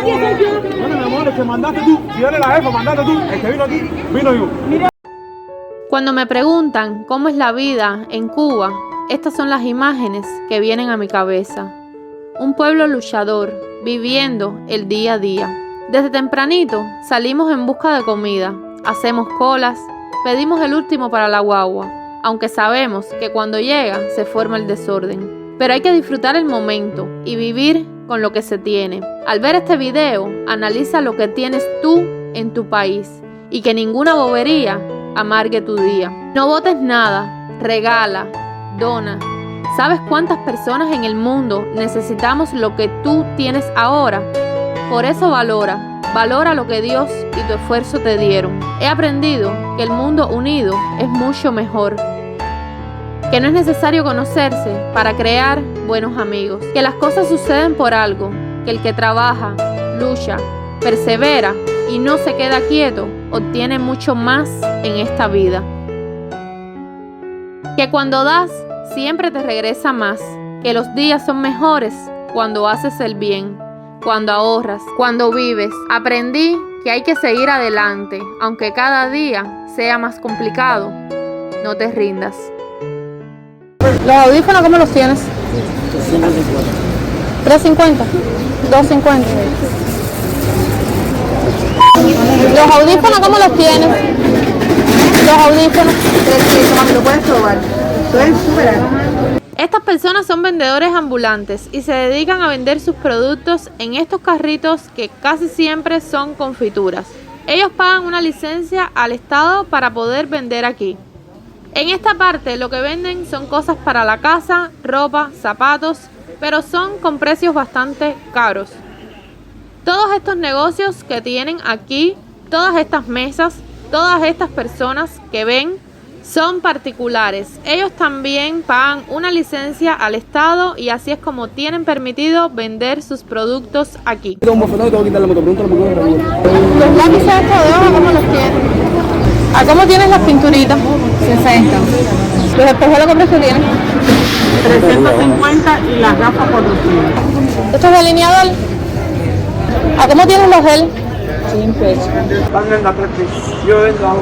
guardia soy yo. Bueno, mi amor, el que mandaste tú. Si eres la jefa, mandaste tú. El que vino aquí, vino yo. Cuando me preguntan cómo es la vida en Cuba, estas son las imágenes que vienen a mi cabeza. Un pueblo luchador, viviendo el día a día. Desde tempranito salimos en busca de comida, hacemos colas, pedimos el último para la guagua, aunque sabemos que cuando llega se forma el desorden. Pero hay que disfrutar el momento y vivir con lo que se tiene. Al ver este video, analiza lo que tienes tú en tu país y que ninguna bobería amargue tu día. No botes nada, regala, dona. ¿Sabes cuántas personas en el mundo necesitamos lo que tú tienes ahora? Por eso valora lo que Dios y tu esfuerzo te dieron. He aprendido que el mundo unido es mucho mejor, que no es necesario conocerse para crear buenos amigos, que las cosas suceden por algo, que el que trabaja, lucha, persevera y no se queda quieto, obtiene mucho más en esta vida. Que cuando das, siempre te regresa más, que los días son mejores cuando haces el bien, cuando ahorras, cuando vives. Aprendí que hay que seguir adelante, aunque cada día sea más complicado. No te rindas. ¿Los audífonos cómo los tienes? 350. 250. ¿Los audífonos cómo los tienes? Los audífonos. 300, lo puedes probar. Estoy súper. Estas personas son vendedores ambulantes y se dedican a vender sus productos en estos carritos que casi siempre son confituras. Ellos pagan una licencia al Estado para poder vender aquí. En esta parte lo que venden son cosas para la casa, ropa, zapatos, pero son con precios bastante caros. Todos estos negocios que tienen aquí, todas estas mesas, todas estas personas que ven, son particulares. Ellos también pagan una licencia al Estado y así es como tienen permitido vender sus productos aquí. Los lápices estos de hoja, ¿cómo los tienes? ¿A cómo tienes las pinturitas? 60. ¿Los espejuelos qué precio tienen? 350 y las gafas 400. ¿Esto es delineador? ¿A cómo tienes los gel? 100 pesos. Están en la 3 pesos. Yo vendo a 2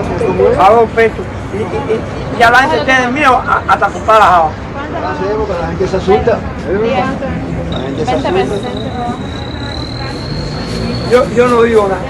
pesos. A 2 pesos. Y ya la gente tiene miedo hasta comprar las habas. La gente se asusta. La gente se asusta. Yo no digo nada.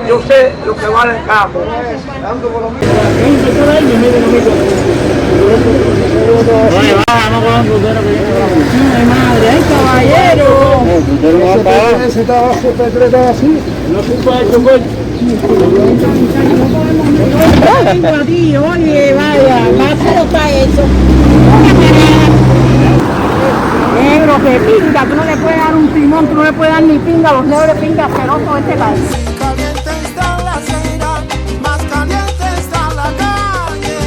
Yo sé lo que vale el campo. Ay, madre, ay, caballero. Ese trabajo está así. No se puede chocar. Vengo a ti, oye, vaya, ¿cómo está eso? Negro, que pinga, tú no le puedes dar un timón, tú no le puedes dar ni pinga a los negros de pinga asquerosos de este país. Caliente está la acera, más caliente está la calle.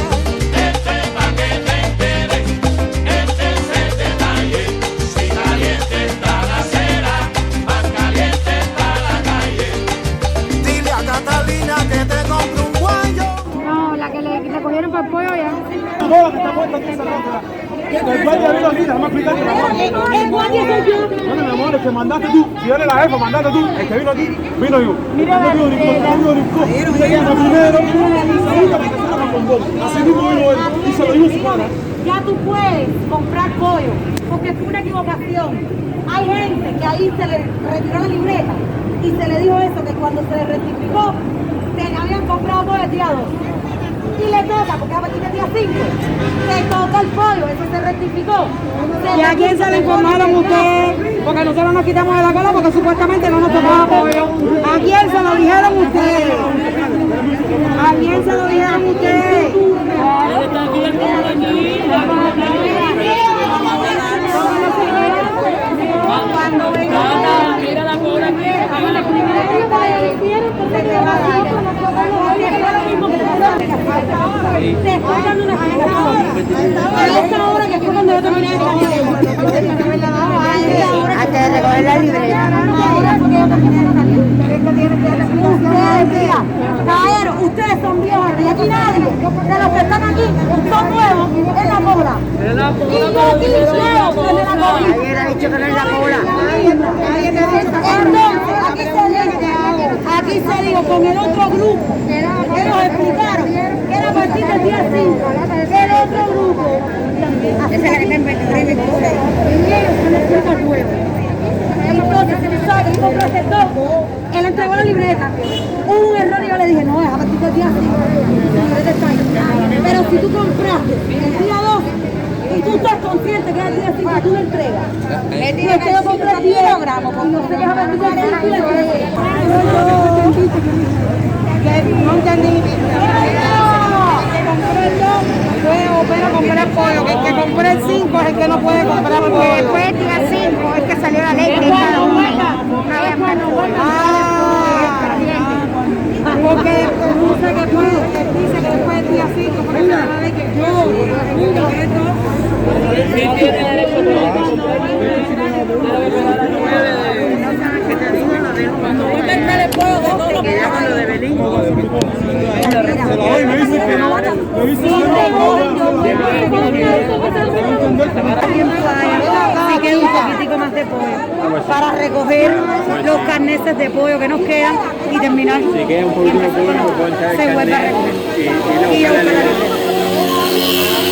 Pa' que te enteres, es el detalle. Si caliente está la acera, más caliente está la calle. Dile a Catalina que te compre un guayo. No, la que le cogieron para el pollo ya. El guardia vino aquí, déjame explicarte. El guardia soy yo. Bueno, mi amor, el que mandaste tú. Si eres la jefa, mandaste tú. El que vino aquí, vino yo. Mira, no digo ni primero, así mismo vino él y se lo dijo su cara. Ya tú puedes comprar pollo, porque fue una equivocación. Hay gente que ahí se le retiró la libreta y se le dijo eso, que cuando se le rectificó, te habían comprado pollo el día 2. Y le toca, porque a partir del día 5, te toca el pollo, eso se rectificó. ¿Y a quién se le informaron ustedes? Porque nosotros nos quitamos de la cola porque supuestamente no nos tocaba pollo. ¿A quién se lo dijeron ustedes? ¿A quién se lo dijeron ustedes? Cuando venga, mira la cola aquí. Te estoy dando una explicación. A esta hora que fue cuando yo terminé de trabajar. Antes de recoger la libreta. Ahora porque yo terminé de salir. Caballero, ustedes son viejos y aquí nadie de los que están aquí son nuevos en la cola. Y yo aquí nuevo en la cola. Ayer ha dicho que no es la cola. Esa es la que está en 23 de octubre. Y ellos se les dio nuevo. Entonces, si tú sabes que tú compraste todo, él entregó la libreta. Hubo un error y yo le dije, no, déjame tú el día 5. La libreta está ahí. Pero si tú compraste el día 2 y tú estás consciente que es el día 5, tú lo entregas. El día que yo compré 10 kilogramos, porque no sé qué déjame tú el 5 y le entregué. No entendí. Pero compré el pollo, que el que compré el 5 es el que no puede comprar pollo. Después el día 5 es que salió la ley. Porque dice que después del día 5, por eso la ley que sí queda un poquitico más de pollo para recoger los carneses de pollo que nos quedan y terminar. Si queda un poquito de pollo, se vuelve a recoger. Y a buscar la libreta.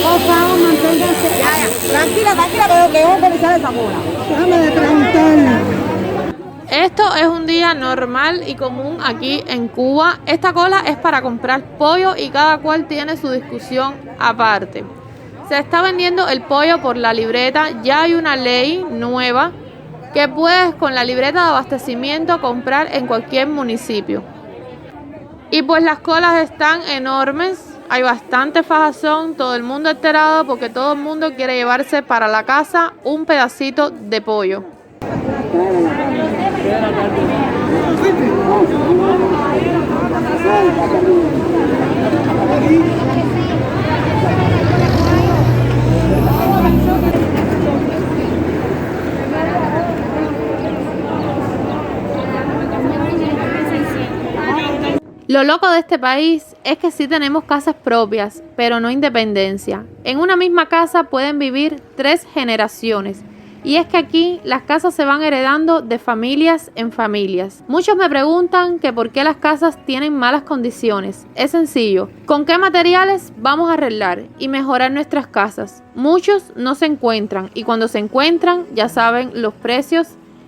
Por favor, manténganse. Tranquila, pero que vamos a revisar esa bola. Déjame de preguntarle. Esto es un día normal y común aquí en Cuba. Esta cola es para comprar pollo y cada cual tiene su discusión aparte. Se está vendiendo el pollo por la libreta. Ya hay una ley nueva que puedes con la libreta de abastecimiento comprar en cualquier municipio. Y pues las colas están enormes. Hay bastante fajazón, todo el mundo enterado porque todo el mundo quiere llevarse para la casa un pedacito de pollo. Lo loco de este país es que sí tenemos casas propias, pero no independencia. En una misma casa pueden vivir 3 generaciones. Y es que aquí las casas se van heredando de familias en familias. Muchos me preguntan que por qué las casas tienen malas condiciones. Es sencillo. ¿Con qué materiales vamos a arreglar y mejorar nuestras casas? Muchos no se encuentran y cuando se encuentran ya saben los precios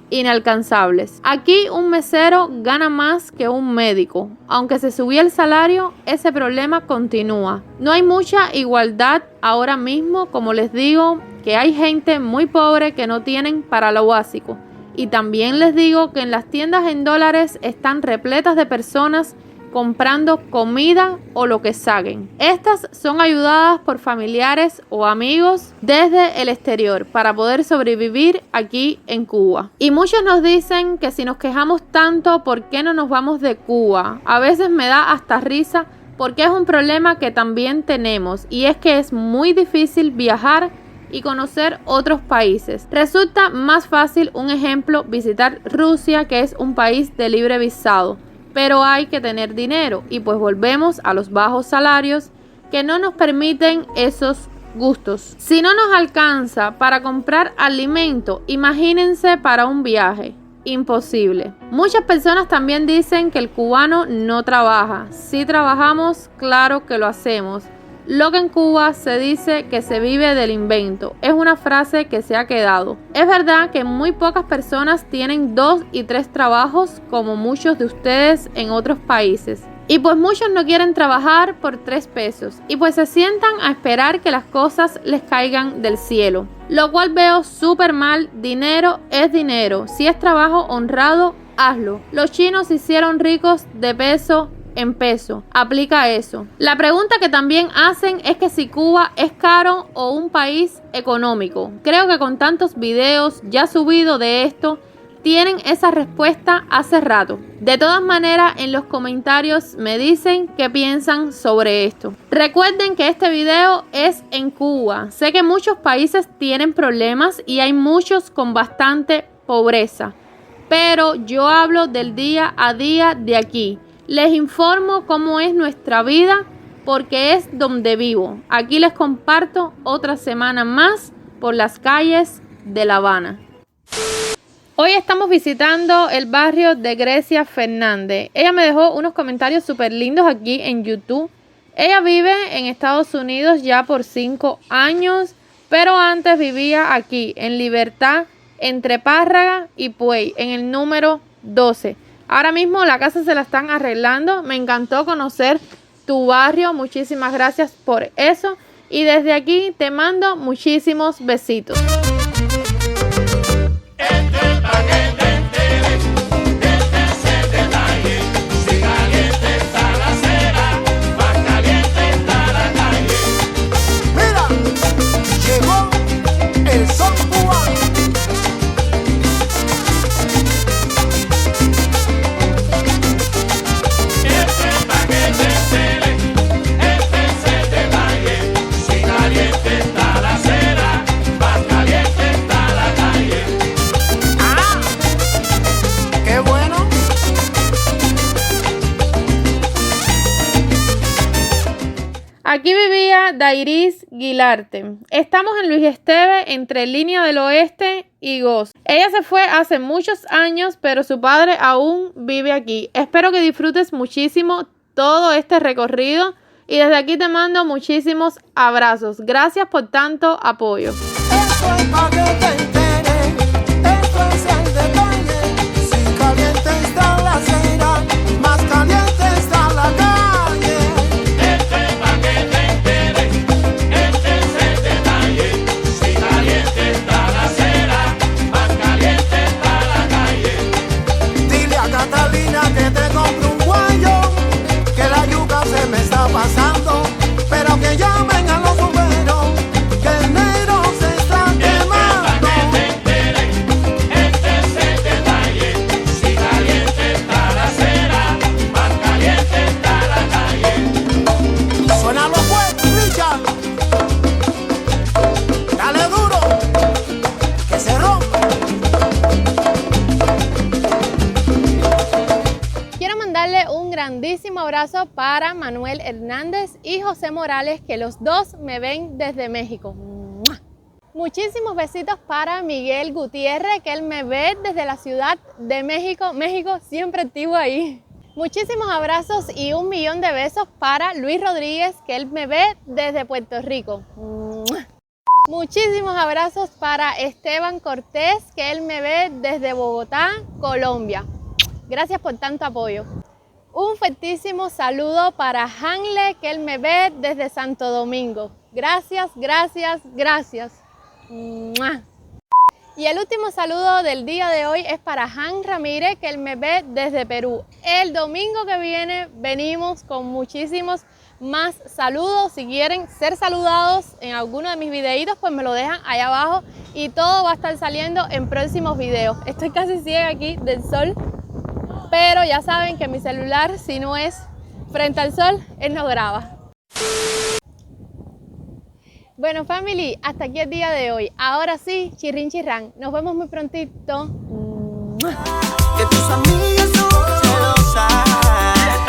inalcanzables. Aquí un mesero gana más que un médico. Aunque se subió el salario, ese problema continúa. No hay mucha igualdad ahora mismo, como les digo, que hay gente muy pobre que no tienen para lo básico. Y también les digo que en las tiendas en dólares están repletas de personas comprando comida o lo que saquen. Estas son ayudadas por familiares o amigos desde el exterior para poder sobrevivir aquí en Cuba. Y muchos nos dicen que si nos quejamos tanto, ¿por qué no nos vamos de Cuba? A veces me da hasta risa porque es un problema que también tenemos y es que es muy difícil viajar y conocer otros países. Resulta más fácil, un ejemplo, visitar Rusia, que es un país de libre visado. Pero hay que tener dinero y pues volvemos a los bajos salarios que no nos permiten esos gustos. Si no nos alcanza para comprar alimento, imagínense para un viaje. Imposible. Muchas personas también dicen que el cubano no trabaja. Si trabajamos, claro que lo hacemos. Lo que en Cuba se dice que se vive del invento es una frase que se ha quedado. Es verdad que muy pocas personas tienen 2 y 3 trabajos como muchos de ustedes en otros países. Y pues muchos no quieren trabajar por 3 pesos y pues se sientan a esperar que las cosas les caigan del cielo. Lo cual veo súper mal. Dinero es dinero. Si es trabajo honrado, hazlo. Los chinos se hicieron ricos de peso en peso. Aplica eso. La pregunta que también hacen es que si Cuba es caro o un país económico. Creo que con tantos videos ya subidos de esto, tienen esa respuesta hace rato. De todas maneras, en los comentarios me dicen qué piensan sobre esto. Recuerden que este video es en Cuba. Sé que muchos países tienen problemas y hay muchos con bastante pobreza. Pero yo hablo del día a día de aquí. Les informo cómo es nuestra vida porque es donde vivo. Aquí les comparto otra semana más por las calles de La Habana. Hoy estamos visitando el barrio de Grecia Fernández. Ella me dejó unos comentarios súper lindos aquí en YouTube. Ella vive en Estados Unidos ya por 5 años, Pero antes vivía aquí, en Libertad, entre Párraga y Puey, en el número 12. Ahora mismo la casa se la están arreglando. Me encantó conocer tu barrio. Muchísimas gracias por eso. Y desde aquí te mando muchísimos besitos. Mira, llegó el son cubano. Qué bueno. Aquí vivía Dairis Guilarte. Estamos en Luis Esteve, entre Línea del Oeste y Goz. Ella se fue hace muchos años, pero su padre aún vive aquí. Espero que disfrutes muchísimo todo este recorrido y desde aquí te mando muchísimos abrazos. Gracias por tanto apoyo. Esto es pa' que te enteres, esto es el detalle. Si caliente está la cena, más caliente está la calle. Esto es pa' que te enteres, este es el detalle. Si caliente está la cera, más caliente está la calle. Dile a Catalina que te compre un guayo, que la yuca se me está pasando, pero que llamen a los bomberos, que el negro se está quemando. Este es el detalle. Si caliente está la cera, más caliente está la calle. Suena los fuertes, Richard. Dale duro, que se rompe. Quiero mandarle un grandísimo abrazo para Manuel Hernández y José Morales, que los dos me ven desde México. ¡Mua! Muchísimos besitos para Miguel Gutiérrez, que él me ve desde la Ciudad de México. México siempre activo ahí. Muchísimos abrazos y 1.000.000 de besos para Luis Rodríguez, que él me ve desde Puerto Rico. ¡Mua! Muchísimos abrazos para Esteban Cortés, que él me ve desde Bogotá, Colombia. Gracias por tanto apoyo. Un fuertísimo saludo para Hanle, que él me ve desde Santo Domingo. Gracias, gracias, gracias. ¡Mua! Y el último saludo del día de hoy es para Han Ramírez, que él me ve desde Perú. El domingo que viene venimos con muchísimos más saludos. Si quieren ser saludados en alguno de mis videitos, pues me lo dejan ahí abajo y todo va a estar saliendo en próximos videos. Estoy casi ciega aquí del sol, pero ya saben que mi celular, si no es frente al sol, él no graba. Bueno, family, hasta aquí el día de hoy. Ahora sí, chirrin chirrán. Nos vemos muy prontito. Que tus amigas son celosas.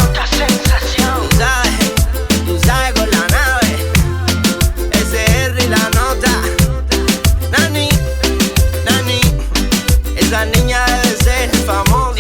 Otra sensación. Tú sabes con la nave. SR y la nota. Nani, esa niña debe ser famosa.